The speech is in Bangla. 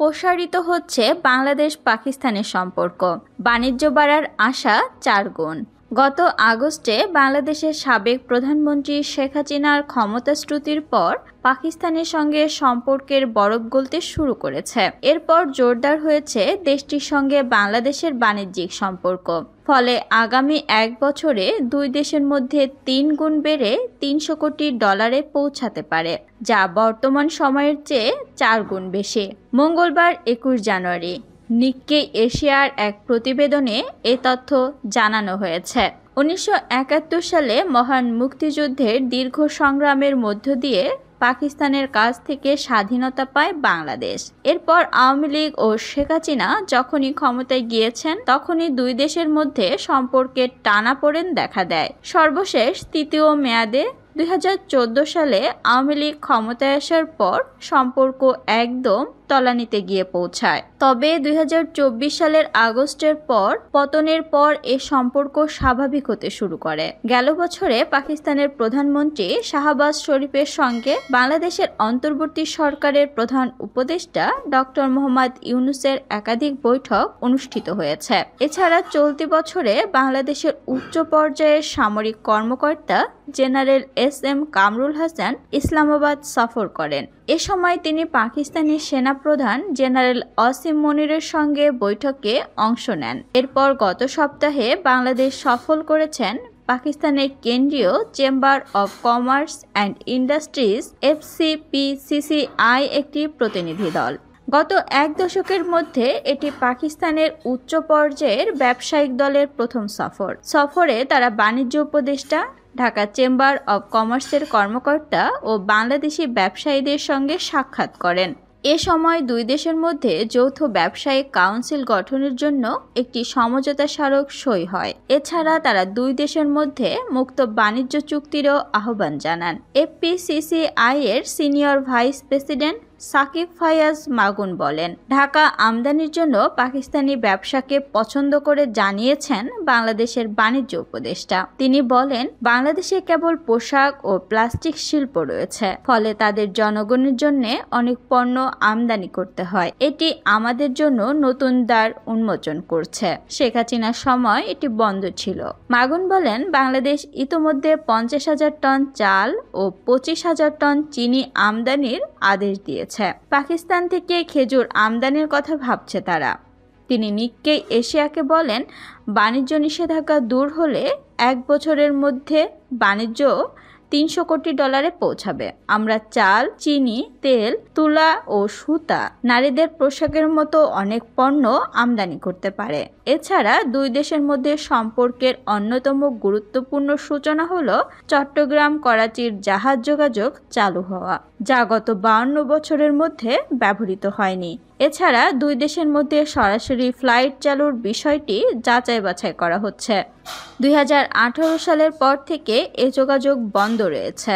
প্রসারিত হচ্ছে বাংলাদেশ-পাকিস্তানের সম্পর্ক। বাণিজ্য বাড়ার আশা 4 গুণ। গত আগস্টে বাংলাদেশের সাবেক প্রধানমন্ত্রী শেখ হাসিনার ক্ষমতাচ্যুতির পর পাকিস্তানের সঙ্গে সম্পর্কের বরফ গলতে শুরু করেছে। এরপর জোরদার হয়েছে দেশটির সঙ্গে বাংলাদেশের বাণিজ্যিক সম্পর্ক। ফলে আগামী 1 বছরে দুই দেশের মধ্যে 3 গুণ বেড়ে $300 কোটি পৌঁছাতে পারে, যা বর্তমান সময়ের চেয়ে 4 গুণ বেশি। মঙ্গলবার 21 জানুয়ারি নিক্কেই এশিয়ার এক প্রতিবেদনে এ তথ্য জানানো হয়েছে। 1971 সালে মহান মুক্তিযুদ্ধের দীর্ঘ সংগ্রামের মধ্য দিয়ে পাকিস্তানের কাছ থেকে স্বাধীনতা পায় বাংলাদেশ। এরপর আওয়ামী লীগ ও শেখ হাসিনা যখনই ক্ষমতায় গিয়েছেন তখনই দুই দেশের মধ্যে সম্পর্কের টানাপোড়েন দেখা দেয়। সর্বশেষ তৃতীয় মেয়াদে 2014 সালে আওয়ামী লীগ ক্ষমতায় আসার পর সম্পর্ক একদম তলানিতে গিয়ে পৌঁছায়। তবে 2024 সালের আগস্টের পর পতনের পর এ সম্পর্ক স্বাভাবিক হতে শুরু করে। গেল বছরে পাকিস্তানের প্রধানমন্ত্রী শাহবাজ শরীফের সঙ্গে বাংলাদেশের অন্তর্বর্তী সরকারের প্রধান উপদেষ্টা ডক্টর মোহাম্মদ ইউনূসের একাধিক বৈঠক অনুষ্ঠিত হয়েছে। এছাড়া চলতি বছরে বাংলাদেশের উচ্চ পর্যায়ের সামরিক কর্মকর্তা জেনারেল SM কামরুল হাসান ইসলামাবাদ সফর করেন। এ সময় তিনি পাকিস্তানি সেনাপ্রধান জেনারেল আসিম মনিরের সঙ্গে বৈঠকে অংশ নেন। এরপর গত সপ্তাহে বাংলাদেশ সফর করেছেন পাকিস্তানের কেন্দ্রীয় chamber of commerce and industries FCPCCI একটি প্রতিনিধি দল। গত 1 দশকের মধ্যে এটি পাকিস্তানের উচ্চ পর্যায়ের ব্যবসায়িক দলের প্রথম সফর। সফরে তারা বাণিজ্য উপদেষ্টা, ঢাকা চেম্বার অব কমার্সের কর্মকর্তা ও বাংলাদেশি ব্যবসায়ীদের সঙ্গে সাক্ষাৎ করেন। এ সময় দুই দেশের মধ্যে যৌথ ব্যবসায়িক কাউন্সিল গঠনের জন্য একটি সমঝোতা স্মারক সই হয়। এছাড়া তারা দুই দেশের মধ্যে মুক্ত বাণিজ্য চুক্তিরও আহ্বান জানান। FPCCI এর senior vice president Sakib Fayaz Magun বলেন, ঢাকা আমদানির জন্য পাকিস্তানি ব্যবসাকে পছন্দ করে জানিয়েছেন বাংলাদেশের বাণিজ্য উপদেষ্টা। তিনি বলেন, বাংলাদেশে কেবল পোশাক ও প্লাস্টিক শিল্প রয়েছে, ফলে তাদের জনগণের জন্য অনেক পণ্য আমদানি করতে হয়। এটি আমাদের জন্য নতুন দ্বার উন্মোচন করছে। শেখ হাসিনার সময় এটি বন্ধ ছিল। মাগুন বলেন, বাংলাদেশ ইতোমধ্যে 50,000 টন চাল ও 25,000 টন চিনি আমদানির আদেশ দিয়েছে। পাকিস্তান থেকে খেজুর আমদানির কথা ভাবছে তারা। তিনি নিক্কেই এশিয়াকে বলেন, বাণিজ্য নিষেধাজ্ঞা দূর হলে 1 বছরের মধ্যে বাণিজ্য $300 কোটি পৌঁছাবে। আমরা চাল, চিনি, তেল, তুলা ও সুতা, নারীদের পোশাকের মতো অনেক পণ্য আমদানি করতে পারে। এছাড়া দুই দেশের মধ্যে সম্পর্কের অন্যতম গুরুত্বপূর্ণ সূচনা হলো চট্টগ্রাম করাচির জাহাজ যোগাযোগ চালু হওয়া, যা গত 52 বছরের মধ্যে ব্যবহৃত হয়নি। এছাড়া দুই দেশের মধ্যে সরাসরি ফ্লাইট চালুর বিষয়টি যাচাই বাছাই করা হচ্ছে। 2018 সালের পর থেকে এ যোগাযোগ বন্ধ রয়েছে।